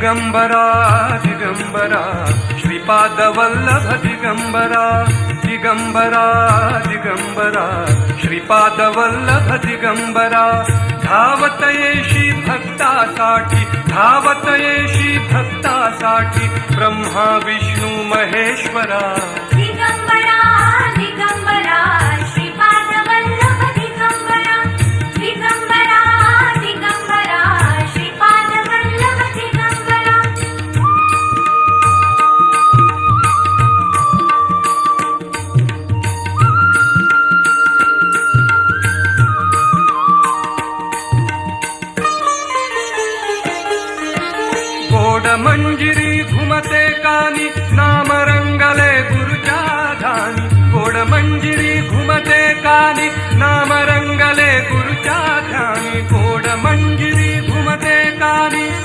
दिगंबरा दिगंबरा श्रीपादवल्लभ दिगंबरा दिगंबरा दिगंबरा श्रीपादवल्लभ दिगंबरा धावत येशी भक्तासाठी धावत येशी भक्तासाठी ब्रह्मा विष्णू महेश्वरा दिगंबरा दिगंबरा श्रीपादवल्लभ दिगंबरा दिगंबरा दिगंबरा श्रीपादवल्लभ दिगंबरा गोड मंजिरी घुमते कानी नाम रंगले गुरुच्या ध्यानी गोड मंजिरी घुमते कानी नाम रंगले गुरुच्या ध्यानी गोड मंजिरी